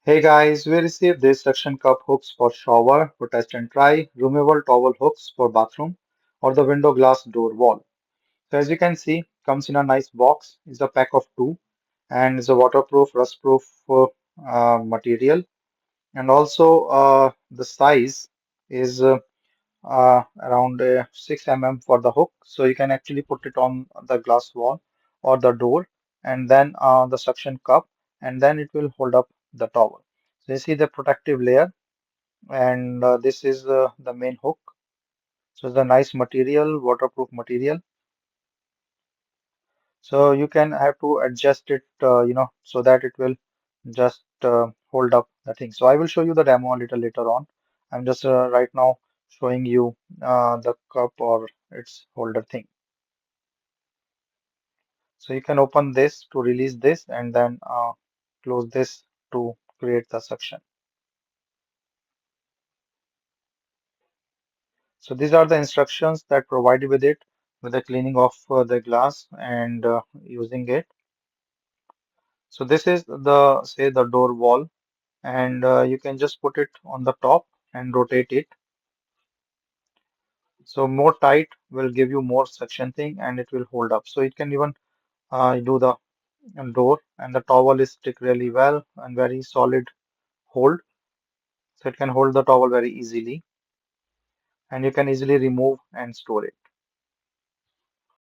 Hey guys, we received these suction cup hooks for shower for test and try, removable towel hooks for bathroom, or the window glass door wall. So as you can see, comes in a nice box. It's a pack of two, and it's a waterproof, rust-proof material. And also the size is around 6 mm for the hook, so you can actually put it on the glass wall or the door, and then the suction cup, and then it will hold up the towel. So you see the protective layer, and this is the main hook. So it's a nice material, waterproof material. So you can have to adjust it, so that it will just hold up the thing. So I will show you the demo a little later on. I'm just right now showing you the cup or its holder thing. So you can open this to release this, and then close this to create the suction. So these are the instructions that provided with it, with the cleaning of the glass and using it. So this is the, say, the door wall, and you can just put it on the top and rotate it. So more tight will give you more suction thing, and it will hold up. So it can even do the door, and the towel is stick really well and very solid hold. So it can hold the towel very easily, and you can easily remove and store it.